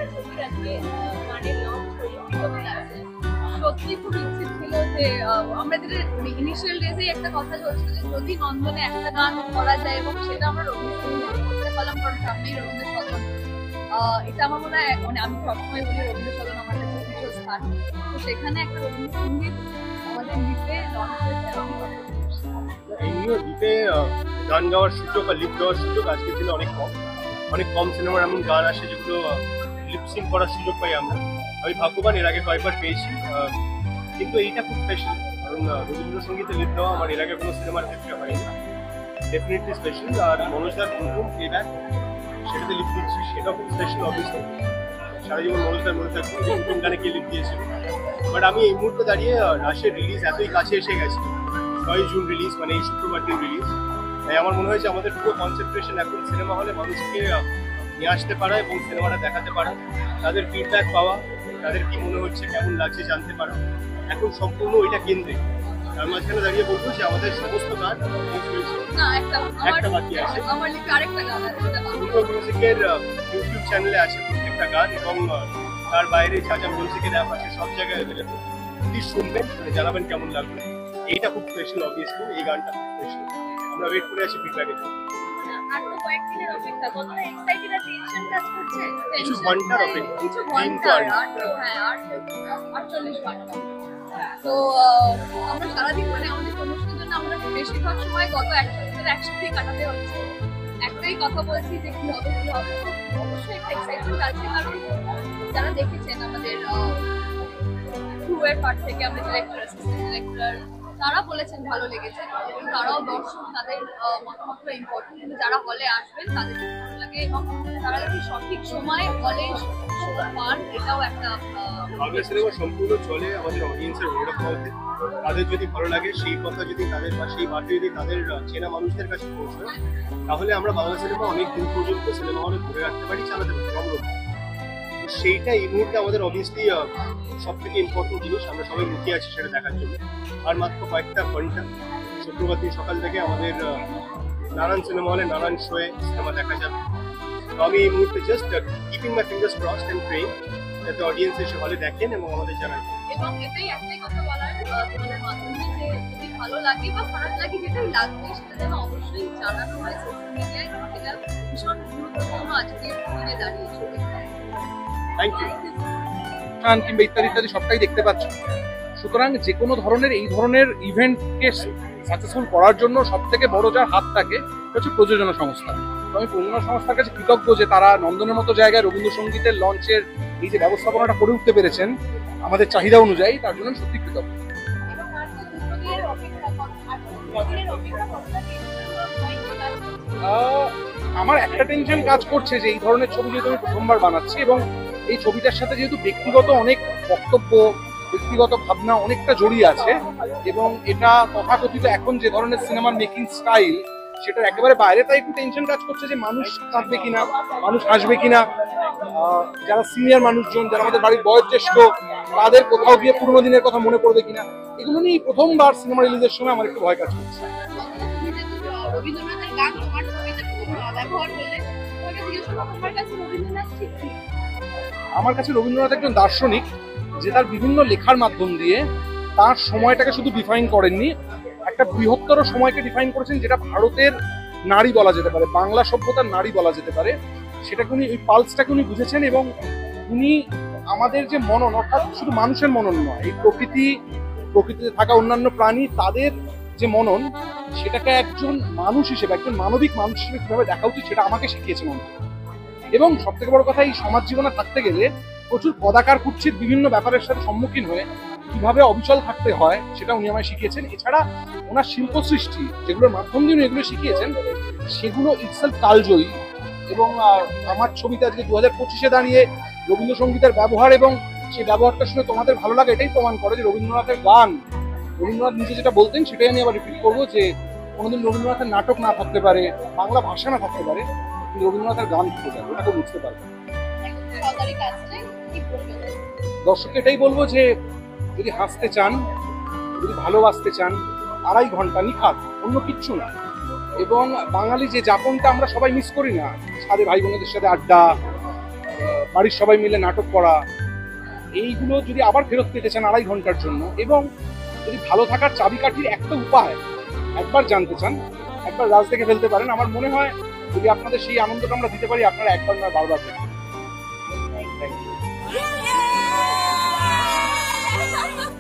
একটা ছবির আজকে গানের লঞ্চ হলো, সত্যি খুব ইচ্ছে ছিল যে আমাদের ইনিশিয়াল ডেজে একটা কথা চলছিল যে যদি নন্দনে একটা গান করা যায় এবং সেটা আমরা রবীন্দ্রসঙ্গীত করতে পারলাম, কারণ সামনেই রবীন্দ্র সদন। এটা আমার মনে হয়, মানে আমি সবসময় বলি রবীন্দ্র সদন আমার কাছে তৃতীয় স্থান, তো সেখানে একটা রবীন্দ্রসঙ্গীত আমাদের দ্বীপে লঞ্চ হয়েছে। এই নিয়ে দ্বীপে গান গাওয়ার সুযোগ বা লিপ গাওয়ার সুযোগ আজকের দিনে অনেক কম সিনেমার এমন গান আসে যেগুলো লিপসিং করার সুযোগ পাই আমরা। আমি ভাগ্যবান, এর আগে কয়েকবার পেয়েছি, কিন্তু এইটা খুব স্পেশাল, কারণ রবীন্দ্রসঙ্গীতে লিপ দেওয়া আমার এর আগে কোনো সিনেমার ক্ষেত্রে হয়নি। Definitely special. আর মনোজদার প্রথম প্লেব্যাক সেটাতে লিপ দিচ্ছি, সেটা খুব স্পেশাল। অবভিয়াসলি সারা জীবন মনোজদার মনে থাকবে নতুন গানে কে লিপ দিয়েছিল। বাট আমি এই মুহূর্তে দাঁড়িয়ে রাশের রিলিজ এতই কাছে এসে গেছি, 6 জুন রিলিজ, মানে এই শুক্রবার দিন রিলিজ। তাই আমার মনে হয়েছে আমাদের পুরো কনসেন্ট্রেশন এখন সিনেমা হলে মানুষকে নিয়ে আসতে পারা এবং সিনেমাটা দেখাতে পারা, তাদের ফিডব্যাক পাওয়া, তাদের কি মনে হচ্ছে, কেমন লাগছে জানতে পারা, এখন সম্পূর্ণ এটা কেন্দ্রে। তার মাঝখানে দাঁড়িয়ে বলবো যে আমাদের সমস্ত গান একটা বাকি আছে। মিউজিকের ইউটিউব চ্যানেলে আছে প্রত্যেকটা গান, এবং তার বাইরে যা যা মিউজিকের অ্যাপ আছে সব জায়গায় অ্যাভেলেবল। প্লিজ শুনবেন, জানাবেন কেমন লাগবে। এইটা খুব স্পেশাল, অবভিয়াসলি এই গানটা খুব স্পেশাল। আমরা ওয়েট করে আছি ফিডব্যাকের জন্য। কিছু ঘন্টার অপেক্ষা, তো আমরা সারাদিন, মানে আমাদের প্রমোশনের জন্য আমরা বেশিরভাগ সময় গত একসাথেই কাটাতে হচ্ছে। একটাই কথা বলছি যে কি হবে কি হবে। অবশ্যই একটা এক্সাইটমেন্ট আছে, কারণ যারা দেখেছেন আমাদের ক্রুয়ের পার্ট থেকে আমাদের ডিরেক্টর, অ্যাসিস্ট্যান্ট ডিরেক্টর, তারা বলেছেন ভালো লেগেছে, এবং তারাও দর্শক, তাদের মতামতটা ইম্পর্টেন্ট। কিন্তু যারা হলে আসবেন তাদের ভালো লাগে, এবং তারা যদি সঠিক সময় হলে পান, এটাও একটা বাংলা সিনেমা সম্পূর্ণ চলে আমাদের অডিয়েন্সের ওয়ার্ড অফ মাউথে। তাদের যদি ভালো লাগে, সেই কথা যদি তাদের বা সেই বার্তা যদি তাদের চেনা মানুষদের কাছে পৌঁছায়, তাহলে আমরা বাংলা সিনেমা অনেক দূর পর্যন্ত সিনেমা হলে ধরে রাখতে পারি, চালাতে পারি সব রকম। তো সেইটা এই মুহূর্তে আমাদের অবভিয়াসলি সব থেকে ইম্পর্টেন্ট জিনিস। আমরা সবাই মুখিয়ে আছি সেটা দেখার জন্য। আর মাত্র কয়েকটা ঘন্টা, শুক্রবার দিন সকাল থেকে আমাদের নানান সিনেমা হলে নানান শোয়ে সিনেমা দেখা যাবে। তো আমি এই মুহূর্তে just keeping my fingers crossed and praying যাতে অডিয়েন্স এসে হলে দেখেন এবং আমাদের জানান। এবং এটাই একটাই কথা বলার তোমাদের মাধ্যমে, যে যদি ভালো লাগে বা খারাপ লাগে, যেটাই লাগবে সেটা যেন অবশ্যই জানানো হয় সোশ্যাল মিডিয়ায়, কারণ এটা ভীষণ গুরুত্বপূর্ণ আজকে দিনে দাঁড়িয়ে। Thank you. গান কিংবা ইত্যাদি ইত্যাদি সবটাই দেখতে পাচ্ছ। সুতরাং যে কোনো ধরনের এই ধরনের ইভেন্টকে সাকসেসফুল করার জন্য সব থেকে বড় যার হাত থাকে হচ্ছে প্রযোজনা সংস্থা। তো আমি প্রযোজনা সংস্থার কাছে কৃতজ্ঞ যে তারা নন্দনের মতো জায়গায় রবীন্দ্রসঙ্গীতের লঞ্চের এই যে ব্যবস্থাপনাটা করে উঠতে পেরেছেন আমাদের চাহিদা অনুযায়ী, তার জন্য সত্যি কৃতজ্ঞ। আমার একটা টেনশন কাজ করছে যে এই ধরনের ছবি যেহেতু আমি প্রথমবার বানাচ্ছি, এবং এই ছবিটার সাথে যেহেতু ব্যক্তিগত অনেক বক্তব্য, ব্যক্তিগত ভাবনা অনেকটা জড়িয়ে আছে, এবং এটা তথাকথিত এখন যে ধরনের সিনেমার মেকিং স্টাইল সেটার একেবারে বাইরে, তাই একটু টেনশন কাজ করছে যে মানুষ কাঁদবে কিনা, মানুষ হাসবে কিনা, যারা সিনিয়র মানুষজন, যারা আমাদের বাড়ির বয়োজ্যেষ্ঠ, তাদের কোথাও গিয়ে পুরোনো দিনের কথা মনে পড়বে কিনা, এগুলো নিয়ে প্রথমবার সিনেমা রিলিজের সময় আমার একটু ভয় কাজ করছে। আমার কাছে রবীন্দ্রনাথ একজন দার্শনিক, যে তার বিভিন্ন লেখার মাধ্যম দিয়ে তার সময়টাকে শুধু ডিফাইন করেননি, একটা বৃহত্তর সময়কে ডিফাইন করেছেন, যেটা ভারতের নারী বলা যেতে পারে, বাংলা সভ্যতার নারী বলা যেতে পারে। সেটাকে উনি, ওই পালসটাকে উনি বুঝেছেন, এবং উনি আমাদের যে মনন, অর্থাৎ শুধু মানুষের মনন নয়, এই প্রকৃতিতে থাকা অন্যান্য প্রাণী, তাদের যে মনন, সেটাকে একজন মানুষ হিসেবে, একজন মানবিক মানুষ হিসেবে কিভাবে দেখা উচিত সেটা আমাকে শিখিয়েছেন উনি। এবং সব থেকে বড় কথা, এই সমাজ জীবনে থাকতে গেলে প্রচুর পদাকার কুচ্ছিত বিভিন্ন ব্যাপারের সাথে সম্মুখীন হয়ে কিভাবে অবিচল থাকতে হয় সেটা উনি আমায় শিখিয়েছেন। এছাড়া ওনার শিল্প সৃষ্টি, যেগুলোর মাধ্যম দিয়ে উনি এগুলো শিখিয়েছেন, সেগুলো ইটসেলফ কালজয়ী। এবং আমার ছবিতে আজকে 2025-এ দাঁড়িয়ে রবীন্দ্রসঙ্গীতের ব্যবহার, এবং সেই ব্যবহারটা শুনে তোমাদের ভালো লাগে, এটাই প্রমাণ করে যে রবীন্দ্রনাথের গান, রবীন্দ্রনাথ নিজে যেটা বলতেন সেটাই আমি আবার রিপিট করবো, যে কোনোদিন রবীন্দ্রনাথের নাটক না থাকতে পারে, বাংলা ভাষা না থাকতে পারে, কিন্তু রবীন্দ্রনাথের গান থেকে যাবে, ওটাকে বুঝতে পারবে। দর্শককে এটাই বলবো যে যদি হাসতে চান, যদি ভালোবাসতে চান, 2.5 ঘন্টা নিখাত, অন্য কিচ্ছু না। এবং বাঙালি যে যাপনটা আমরা সবাই মিস করি না, ছাদে ভাই বোনেদের সাথে আড্ডা, বাড়ির সবাই মিলে নাটক করা, এইগুলো যদি আবার ফেরত পেতে চান 2.5 ঘন্টার জন্য, এবং যদি ভালো থাকার চাবিকাঠির একটা উপায় একবার জানতে চান, একবার রাজ দেখে ফেলতে পারেন। আমার মনে হয় যদি আপনাদের সেই আনন্দটা আমরা দিতে পারি, আপনারা একবার নয় বারবার দেখবেন। Thank you.